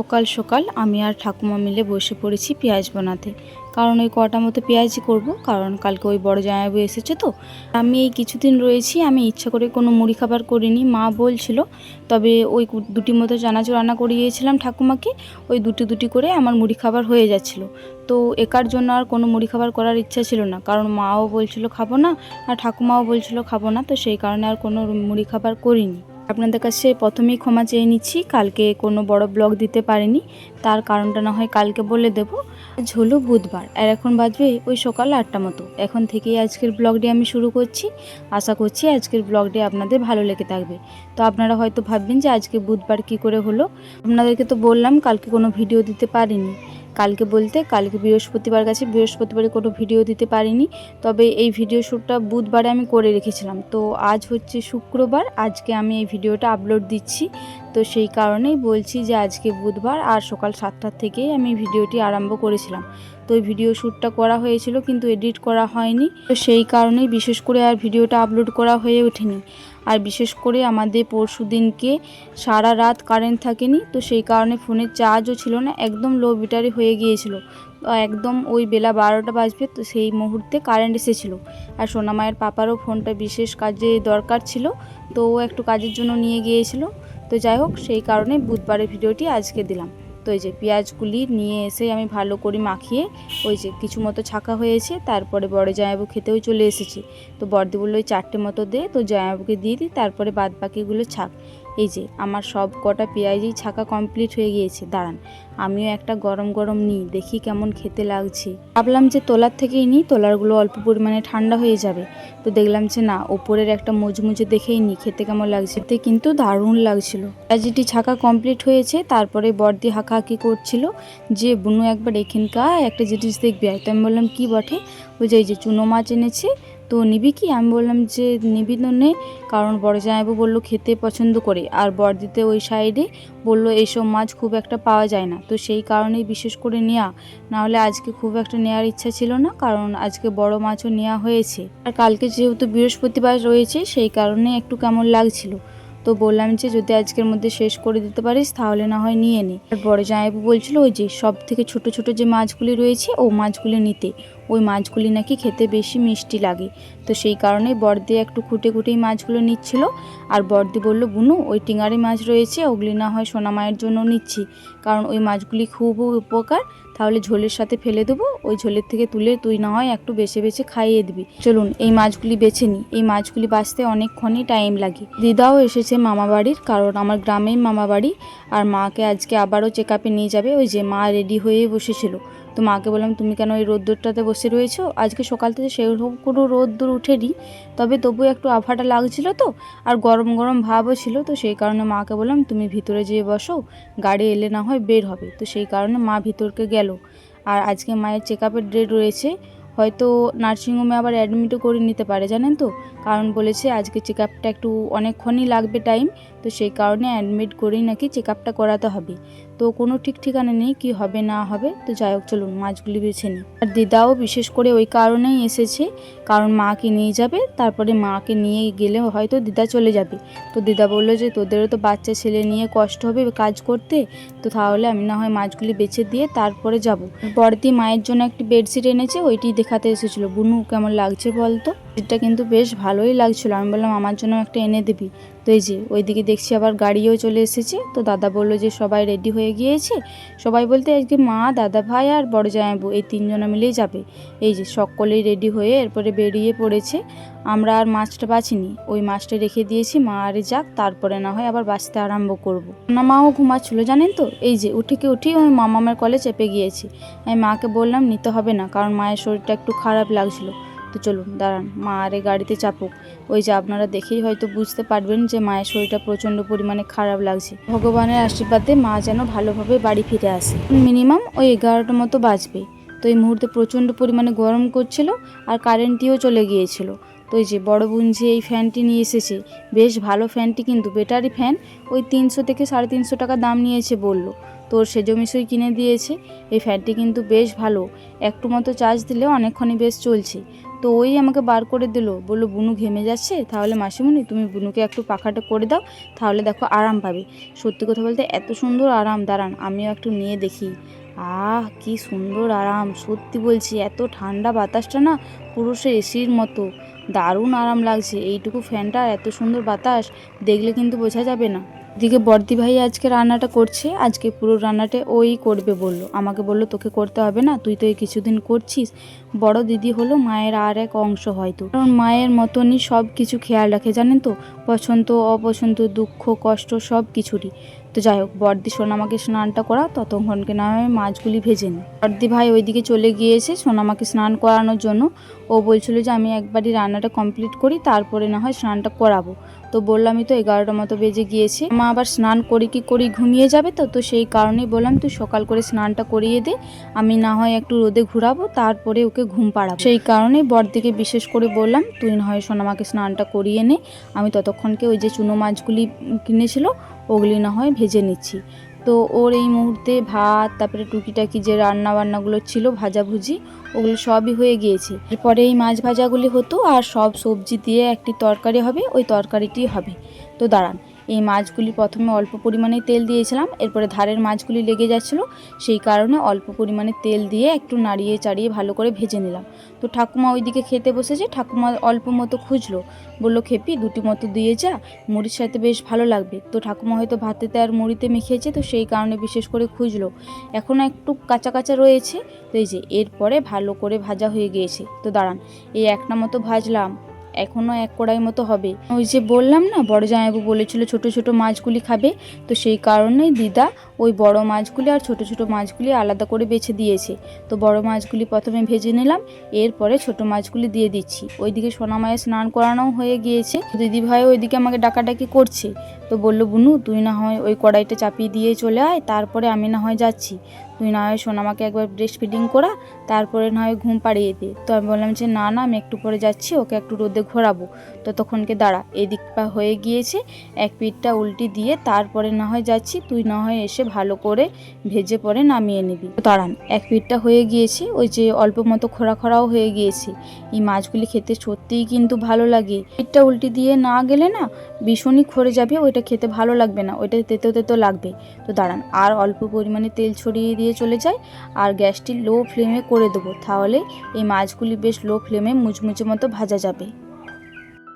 সকাল সকাল আমি আর ঠাকুমা মিলে বসে পড়েছি পেঁয়াজ বানাতে। কারণ ওই কটা মতো পেঁয়াজই করব, কারণ কালকে ওই বড় জামাইবাবু এসেছে তো। আমি এই কিছুদিন রয়েছি, আমি ইচ্ছা করে কোনো মুড়ি খাবার করিনি, মা বলছিল। তবে ওই দুটি মতো চানাচুর রান্না করিয়েছিলাম ঠাকুমাকে, ওই দুটি দুটি করে আমার মুড়ি খাবার হয়ে যাচ্ছিল। তো একার জন্য আর কোনো মুড়ি খাবার করার ইচ্ছা ছিল না, কারণ মাও বলছিল খাবো না আর ঠাকুমাও বলছিল খাবো না, তো সেই কারণে আর কোনো মুড়ি খাবার করিনি। আপনাদের কাছে প্রথমেই ক্ষমা চেয়ে নিচ্ছি, কালকে কোনো বড় ব্লগ দিতে পারিনি, তার কারণটা না হয় কালকে বলে দেব। আজ হলো বুধবার আর এখন বাজবে ওই সকাল 8টা মতো। এখন থেকেই আজকের ব্লগটি আমি শুরু করছি। আশা করছি আজকের ব্লগটি আপনাদের ভালো লেগে থাকবে। তো আপনারা হয়তো ভাববেন যে আজকে বুধবার কি করে হলো। আপনাদেরকে তো বললাম কালকে কোনো ভিডিও দিতে পারিনি। কালকে বৃহস্পতিবার গেছে, বৃহস্পতিবারে কোনো ভিডিও দিতে পারিনি। তবে এই ভিডিও শ্যুটটা বুধবারে আমি করে রেখেছিলাম। তো আজ হচ্ছে শুক্রবার, আজকে আমি এই ভিডিওটা আপলোড দিচ্ছি। তো সেই কারণেই বলছি যে আজকে বুধবার আর সকাল 7টার থেকেই আমি ভিডিওটি আরম্ভ করেছিলাম। তো ওই ভিডিও শ্যুটটা করা হয়েছিল কিন্তু এডিট করা হয়নি, তো সেই কারণেই বিশেষ করে আর ভিডিওটা আপলোড করা হয়ে ওঠেনি। আর বিশেষ করে আমাদের পরশু দিনকে সারা রাত কারেন্ট থাকেনি, তো সেই কারণে ফোনের চার্জও ছিল না, একদম লো ব্যাটারি হয়ে গিয়েছিল। তো একদম ওই বেলা 12টা বাজবে, তো সেই মুহূর্তে কারেন্ট এসেছিলো। আর সোনামায়ের পাপারও ফোনটা বিশেষ কাজে দরকার ছিল, তো ও একটু কাজের জন্য নিয়ে গিয়েছিল। তো যাই হোক, সেই কারণে বুধবারের ভিডিওটি আজকে দিলাম। তো এই যে পেঁয়াজগুলি নিয়ে এসে আমি ভালো করে মাখিয়ে ওই যে কিছু মতো ছাকা হয়েছে, তারপরে বড় জামাইবাবু খেতেও চলে এসেছে। তো বড়দি বললো ওই 4টে মতো দে, তো জামাইবাবুকে দিয়ে দিই, তারপরে বাদ বাকিগুলো ছাক। এই যে আমার সব কটা পেঁয়াজই ছাকা কমপ্লিট হয়ে গিয়েছে। দাঁড়ান, আমিও একটা গরম গরম নিই, দেখি কেমন খেতে লাগছে। ভাবলাম যে তোলার থেকেই নিই, তোলারগুলো অল্প পরিমাণে ঠান্ডা হয়ে যাবে। তো দেখলাম যে না, ওপরের একটা মুচমুচে দেখেই নিই খেতে কেমন লাগছে। এতে কিন্তু দারুণ লাগছিল। পেঁয়াজিটি ছাকা কমপ্লিট হয়েছে, তারপরে বড়দি হাঁকাহাঁকি করছিল যে বুনু একবার এখানকার একটা জিনিস দেখবি। তো আমি বললাম কি বটে? ওই যে এই যে চুনো মাছ এনেছে, তো নিবি কি? আমি বললাম যে নিবি তো নে, কারণ বড় জামাইবাবু বললো খেতে পছন্দ করে, আর বড়দিতে ওই সাইডে বললো এইসব মাছ খুব একটা পাওয়া যায় না, তো সেই কারণেই বিশেষ করে নেওয়া। নাহলে আজকে খুব একটা নেওয়ার ইচ্ছা ছিল না, কারণ আজকে বড় মাছও নেওয়া হয়েছে। আর কালকে যেহেতু বৃহস্পতিবার রয়েছে, সেই কারণে একটু কেমন লাগছিল। তো বললাম যে যদি আজকের মধ্যে শেষ করে দিতে পারিস তাহলে না হয় নিয়ে নে। আর বড় জামাইবাবু বলছিল ওই যে সব থেকে ছোট ছোট যে মাছগুলি রয়েছে ও মাছগুলি নিতে, ওই মাছগুলি নাকি খেতে বেশি মিষ্টি লাগে। তো সেই কারণেই বড়দি একটু খুঁটে খুঁটেই মাছগুলো নিচ্ছিল। আর বড়দি বলল বুনু ওই টিঙারি মাছ রয়েছে, ওগুলি না হয় সোনা মায়ের জন্য নিচ্ছি, কারণ ওই মাছগুলি খুব উপকার, তাহলে ঝোলের সাথে ফেলে দেবো, ওই ঝোলের থেকে তুলে তুই না হয় একটু বেছে বেছে খাইয়ে দিবি। চলুন এই মাছগুলি বেছে নিই, এই মাছগুলি বাছতে অনেকক্ষণই টাইম লাগে। দিদাও এসেছে মামা বাড়ির, কারণ আমার গ্রামেই মামা বাড়ি। আর মাকে আজকে আবারও চেক আপে নিয়ে যাবে। ওই যে মা রেডি হয়ে বসেছিল, তো মাকে বললাম তুমি কেন ওই রোদ্দুরটাতে বসে রয়েছো? আজকে সকাল থেকে সেরকম কোনো রোদ্দুর উঠেনি, তবে তবু একটু আভাটা লাগছিল তো, আর গরম গরম ভাবও ছিল। তো সেই কারণে মাকে বললাম তুমি ভিতরে যেয়ে বসো, গাড়ি এলে না হয় বের হবে। তো সেই কারণে মা ভিতরকে গেল। আর আজকে মায়ের চেক আপের ডেট রয়েছে, হয়তো নার্সিংহোমে আবার অ্যাডমিটও করে নিতে পারে, জানেন তো, কারণ বলেছে আজকে চেক আপটা একটু অনেকক্ষণই লাগবে টাইম, তো সেই কারণে অ্যাডমিট করেই নাকি চেক আপটা করাতে হবে। তো কোনো ঠিক ঠিকানা নেই কি হবে না হবে। তো যাই হোক, চলুন মাছগুলি বেছে নিই। আর দিদাও বিশেষ করে ওই কারণেই এসেছে, কারণ মাকে নিয়ে যাবে, তারপরে মাকে নিয়ে গেলে হয়তো দিদা চলে যাবে। তো দিদা বললো যে তোদেরও তো বাচ্চা ছেলে নিয়ে কষ্ট হবে কাজ করতে, তো তাহলে আমি না হয় মাছগুলি বেছে দিয়ে তারপরে যাব। বড়দি মায়ের জন্য একটি বেডশিট এনেছে, ওইটি দেখাতে এসেছিলো। বুনু কেমন লাগছে বলতো? এটা কিন্তু বেশ ভালোই লাগছিল। আমি বললাম আমার জন্য একটা এনে দিবি। তো এই যে ওইদিকে দেখছি আবার গাড়িও চলে এসেছে। তো দাদা বললো যে সবাই রেডি হয়ে গিয়েছে, সবাই বলতে আজকে মা, দাদা ভাই আর বড় জামাইবাবু এই 3জনা মিলেই যাবে। এই যে সকলেই রেডি হয়ে এরপরে বেরিয়ে পড়েছে। আমরা আর মাছটা বাছিনি, ওই মাছটা রেখে দিয়েছি, মা আরে যাক, তারপরে না হয় আবার বাছতে আরম্ভ করবো। না মাও ঘুমাচ্ছিল জানেন তো, এই যে উঠি ওই মামামের কলে চেপে গিয়েছি। আমি মাকে বললাম নিতে হবে না, কারণ মায়ের শরীরটা একটু খারাপ লাগছিল। তো চলুন দাঁড়ান, মা আরে গাড়িতে চাপুক। ওই যে আপনারা দেখেই হয়তো বুঝতে পারবেন যে মায়ের শরীরটা প্রচণ্ড পরিমাণে খারাপ লাগছে। ভগবানের আশীর্বাদে মা যেন ভালোভাবে বাড়ি ফিরে আসে। মিনিমাম ওই 11টা মতো বাজবে। তো এই মুহূর্তে প্রচণ্ড পরিমাণে গরম করছিল আর কারেন্টটিও চলে গিয়েছিল। তো এই যে বড় বোন যে এই ফ্যানটি নিয়ে এসেছে, বেশ ভালো ফ্যানটি, কিন্তু ব্যাটারি ফ্যান, ওই 300 থেকে 350 টাকা দাম নিয়েছে বললো। তো সেজমিশই কিনে দিয়েছে। এই ফ্যানটি কিন্তু বেশ ভালো, একটু মতো চার্জ দিলে অনেকক্ষণই বেশ চলছে। তো ওই আমাকে বার করে দিল, বললো বুনু ঘেমে যাচ্ছে, তাহলে মাসিমণি তুমি বুনুকে একটু পাখাটা করে দাও, তাহলে দেখো আরাম পাবে। সত্যি কথা বলতে এত সুন্দর আরাম, দাঁড়ান আমিও একটু নিয়ে দেখি। কি সুন্দর আরাম, সত্যি বলছি, এত ঠান্ডা বাতাসটা না পুরো সে এসির মতো, দারুণ আরাম লাগছে। এইটুকু ফ্যানটা এত সুন্দর বাতাস, দেখলে কিন্তু বোঝা যাবে না। এদিকে বর্দি ভাই আজকে রান্নাটা করছে, আজকে পুরো রান্নাটা ওই করবে বলল, আমাকে বলল তোকে করতে হবে না, তুই তো এই কিছুদিন করছিস। বড় দিদি হলো মায়ের আর এক অংশ হয়তো, কারণ মায়ের মতনই সব কিছু খেয়াল রাখে, জানেন তো, পছন্দ অপছন্দ দুঃখ কষ্ট সব কিছুরই। তো যাই হোক, বর্দি সোনামাকে স্নানটা করা, ততক্ষণকে না হয় মাছগুলি ভেজে নিই। বর্দি ভাই ওইদিকে চলে গিয়েছে সোনামাকে স্নান করানোর জন্য। ও বলছিল যে আমি একবারই রান্নাটা কমপ্লিট করি, তারপরে না হয় স্নানটা করাবো। তো বললামই তো 11টা মতো বেজে গিয়েছে, মা আবার স্নান করি ঘুমিয়ে যাবে, তো সেই কারণেই বললাম তুই সকাল করে স্নানটা করিয়ে দে, আমি না হয় একটু রোদে ঘুরাবো, তারপরে ওকে ঘুম পাড়াবো। সেই কারণেই বড়দিকে বিশেষ করে বললাম তুই না হয় সোনামাকে স্নানটা করিয়ে নে, আমি ততক্ষণকে ওই যে চুনো মাছগুলি কিনেছিল ওগুলি না হয় ভেজে নিচ্ছি। তো ওর এই মুহূর্তে ভাত, তারপরে টুকিটাকি যে রান্না বান্নাগুলো ছিল ভাজাভুজি, ওগুলো সবই হয়ে গিয়েছে। এরপরে এই মাছ ভাজাগুলি হতো আর সব সবজি দিয়ে একটি তরকারি হবে, ওই তরকারিটি হবে। তো দাঁড়ান, এই মাছগুলি প্রথমে অল্প পরিমাণে তেল দিয়েছিলাম, এরপরে ধারের মাছগুলি লেগে যাচ্ছিলো, সেই কারণে অল্প পরিমাণে তেল দিয়ে একটু নাড়িয়ে চাড়িয়ে ভালো করে ভেজে নিলাম। তো ঠাকুমা ওইদিকে খেতে বসেছে, ঠাকুমা অল্প মতো খুঁজলো, বললো খেপি দুটি মতো দিয়ে যা, মুড়ির সাথে বেশ ভালো লাগবে। তো ঠাকুমা হয়তো ভাতেতে আর মুড়িতে মেখেছে, তো সেই কারণে বিশেষ করে খুঁজলো। এখনও একটু কাঁচা কাঁচা রয়েছে। তো এই যে এরপরে ভালো করে ভাজা হয়ে গিয়েছে। তো দাঁড়ান, এই একটা মতো ভাজলাম, এখনও এক কড়াই মতো হবে। ওই যে বললাম না বড় জামাইবাবু বলেছিল ছোট ছোট মাছগুলি খাবে, তো সেই কারণেই দিদা ওই বড় মাছগুলি আর ছোট ছোট মাছগুলি আলাদা করে বেছে দিয়েছে। তো বড় মাছগুলি প্রথমে ভেজে নিলাম, এরপরে ছোট মাছগুলি দিয়ে দিচ্ছি। ওইদিকে সোনামায়ের স্নান করানোও হয়ে গিয়েছে, দিদি ভাই ওইদিকে আমাকে ডাকাডাকি করছে। তো বললো বুনু তুই না হয় ওই কড়াইটা চাপিয়ে দিয়ে চলে আয়, তারপরে আমি না হয় যাচ্ছি, তুই না হয় সোনামাকে একবার ব্রেস্ট ফিডিং করা, তারপরে না হয় ঘুম পাড়িয়ে দে। তো আমি বললাম যে না না, আমি একটু পরে যাচ্ছি, ওকে একটু রোদে ঘোরাবো। ততক্ষণকে দাঁড়া, এদিকটা হয়ে গিয়েছে, এক পিঠটা উল্টি দিয়ে তারপরে না হয় যাচ্ছি, তুই না হয় এসে ভালো করে ভেজে পরে নামিয়ে নিবি। দাঁড়ান, এক পিঠটা হয়ে গিয়েছে, ওই যে অল্প মতো খোড়া খোড়াও হয়ে গিয়েছে। এই মাছগুলি খেতে সত্যিই কিন্তু ভালো লাগে, পিঠটা উল্টি দিয়ে না গেলে না ভীষণই খড়ে যাবে, ওইটা খেতে ভালো লাগবে না, ওইটা তেতো তেতো লাগবে। তো দাঁড়ান, আর অল্প পরিমাণে তেল ছড়িয়ে দিয়ে চলে যায়, আর গ্যাসটি লো ফ্লেমে করে দেবো, তাহলে এই মাছগুলি বেশ লো ফ্লেমে মুচমুচে মতো ভাজা যাবে।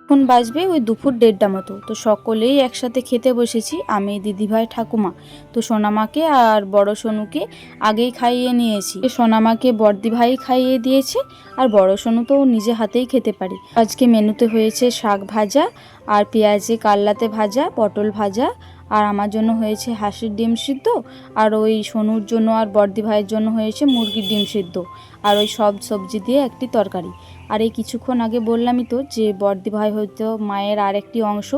এখন বাজবে ওই দুপুর 1:30টা মতো। তো সকলেই একসাথে খেতে বসেছি, আমি দিদিভাই ঠাকুমা। তো সোনামাকে আর বড় সোনুকে আগেই খাইয়ে নিয়েছি, সোনামাকে বড়দি ভাই খাইয়ে দিয়েছে, আর বড় সোনু তো নিজে হাতেই খেতে পারি। আজকে মেনুতে হয়েছে শাক ভাজা আর পেঁয়াজে কাল্লাতে ভাজা, পটল ভাজা, আর আমার জন্য হয়েছে হাঁসের ডিম সিদ্ধ, আর ওই সোনুর জন্য আর বড়দি ভাইয়ের জন্য হয়েছে মুরগির ডিম সিদ্ধ, আর ওই সব সবজি দিয়ে একটি তরকারি। আর এই কিছুক্ষণ আগে বললামই তো যে বড়দি ভাই হয়তো মায়ের আর একটি অংশ,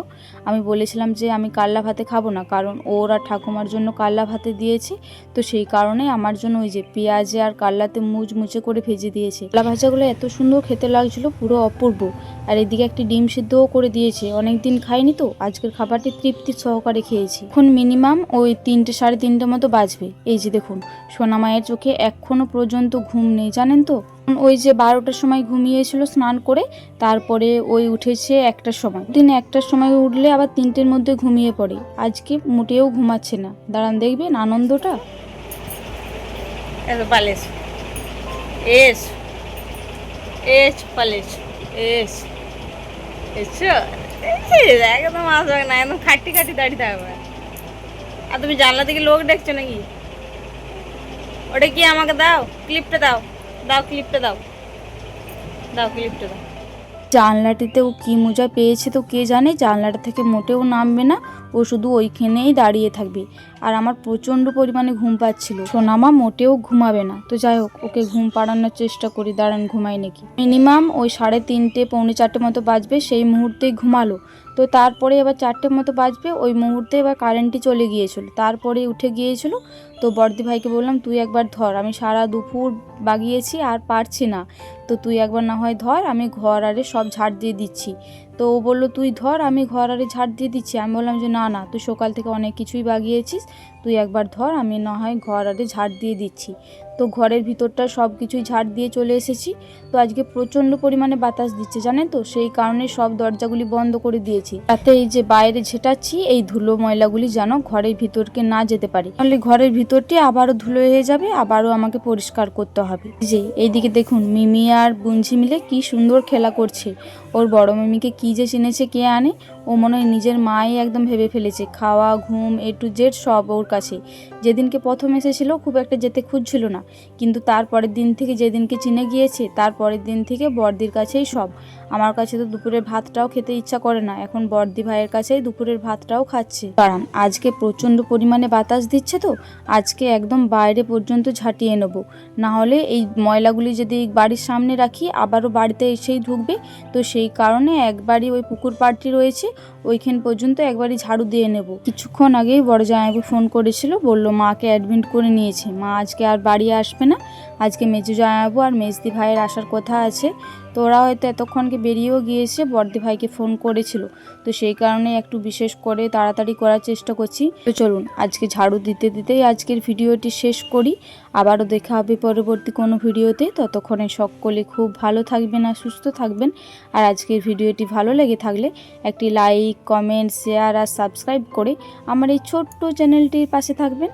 আমি বলেছিলাম যে আমি কাল্লা ভাতে খাবো না, কারণ ওর আর ঠাকুমার জন্য কাল্লা ভাতে দিয়েছে, তো সেই কারণে আমার জন্য ওই যে পেঁয়াজে আর কাল্লাতে মুচমুচে করে ভেজে দিয়েছে। কাল্লা ভাজাগুলো এত সুন্দর খেতে লাগছিল, পুরো অপূর্ব। আর এদিকে একটি ডিম সিদ্ধও করে দিয়েছে, অনেকদিন খাইনি তো আজকের খাবারটি তৃপ্তি সহকারে খেয়েছি। এখন মিনিমাম ওই 3টে 3:30 মতো বাজবে। এই যে দেখুন, সোনামায়ের চোখে এখনো পর্যন্ত ঘুম নেই, জানেন তো। ওই যে 12টার সময় ঘুমিয়েছিল স্নান করে, তারপরে ওই উঠেছে 1টার সময়। দিন 1টার সময় উঠলে আবার 3টের মধ্যে ঘুমিয়ে পড়ে, আজকে মোটেও ঘুমাচ্ছে না। দাঁড়ান দেখবেন আনন্দটা। Polish S S polish S এসো, একদম আসবে না, একদম খাটি খাটি দাঁড়িয়ে থাকবে। আর তুমি জানলা থেকে লোক দেখছো নাকি? ওটা কি আমাকে দাও, ক্লিপটা দাও, দাও ক্লিপটা দাও, দাও ক্লিপটা দাও। জানলাটিতেও কি মজা পেয়েছে তো কে জানে, জানলাটা থেকে মোটেও নামবে না, ও শুধু ওইখানেই দাঁড়িয়ে থাকবে। আর আমার প্রচণ্ড পরিমাণে ঘুম পাচ্ছিল, সোনামা মোটেও ঘুমাবে না। তো যাই হোক, ওকে ঘুম পাড়ানোর চেষ্টা করি, দাঁড়ান ঘুমাই নাকি। মিনিমাম ওই 3:30 পৌনে 4টে মতো বাজবে, সেই মুহূর্তেই ঘুমালো। তো তারপরে এবার 4টে মতো বাজবে, ওই মুহূর্তে এবার কারেন্টই চলে গিয়েছিল, তারপরে উঠে গিয়েছিল। তো বড়দি ভাইকে বললাম তুই একবার ধর, আমি সারা দুপুর বাগিয়েছি আর পারছি না, তো তুই একবার না হয় ধর, আমি ঘর আরে সব ঝাড় দিয়ে দিচ্ছি। তো ও বললো তুই ধর, আমি ঘর আরে ঝাড় দিয়ে দিচ্ছি। আমি বললাম যে না না, তুই সকাল থেকে অনেক কিছুই বাগিয়েছিস, তুই একবার ধর, আমি না হয় ঘর আরে ঝাড় দিয়ে দিচ্ছি। তো ঘরের ভিতরটা সব কিছুই ঝাড় দিয়ে চলে এসেছি। তো আজকে প্রচণ্ড পরিমাণে বাতাস দিচ্ছে জানেন তো, সেই কারণে সব দরজাগুলি বন্ধ করে দিয়েছি, তাতে এই যে বাইরে ঝেঁটাচ্ছি এই ধুলো ময়লাগুলি যেন ঘরের ভিতরকে না যেতে পারে, তাহলে ঘরের ভিতরটি আবারও ধুলো হয়ে যাবে, আবারও আমাকে পরিষ্কার করতে হবে। যে এইদিকে দেখুন মিমি আর বুঞ্জি মিলে কি সুন্দর খেলা করছে। ওর বড় মিমিকে কি যে চিনেছে কে আনে, ও মনে হয় নিজের মাই একদম ভেবে ফেলেছে। খাওয়া ঘুম A to Z সব ওর কাছে। যেদিনকে প্রথম এসেছিল খুব একটা যেতে খুঁজছিল না, কিন্তু তারপরের দিন থেকে যেদিনকে চিনে গিয়েছে তারপরের দিন থেকে বড়দির কাছেই সব। আমার কাছে তো দুপুরের ভাতটাও খেতে ইচ্ছা করে না, এখন বড়দি ভাইয়ের কাছেই দুপুরের ভাতটাও খাচ্ছে। কারণ আজকে প্রচণ্ড পরিমাণে বাতাস দিচ্ছে তো, আজকে একদম বাইরে পর্যন্ত ঝাঁটিয়ে নেবো, না হলে এই ময়লাগুলি যদি বাড়ির সামনে রাখি আবারও বাড়িতে এসেই ঢুকবে। তো সেই কারণে একবারই ওই পুকুর পাড়টি রয়েছে ওইখান পর্যন্ত একবারই ঝাড়ু দিয়ে নেব। কিছুক্ষণ আগেই বড় জামাইবাবু ফোন করেছিল, বলল মাকে অ্যাডমিট করে নিয়েছে, মা আজকে আর বাড়ি আসবে না। আজকে মেজু জামাইবাবু আর মেজদি ভাইয়ের আসার কথা আছে, তো ওরা হয়তো এতক্ষণকে বেরিয়েও গিয়েছে, বড়দি ভাইকে ফোন করেছিল, তো সেই কারণে একটু বিশেষ করে তাড়াতাড়ি করার চেষ্টা করছি। তো চলুন আজকে ঝাড়ু দিতে দিতেই আজকের ভিডিওটি শেষ করি, আবারও দেখা হবে পরবর্তী কোনো ভিডিওতে। ততক্ষণে সকলে খুব ভালো থাকবেন আর সুস্থ থাকবেন। আর আজকের ভিডিওটি ভালো লেগে থাকলে একটি লাইক, কমেন্ট, শেয়ার আর সাবস্ক্রাইব করে আমার এই ছোট্ট চ্যানেলটির পাশে থাকবেন।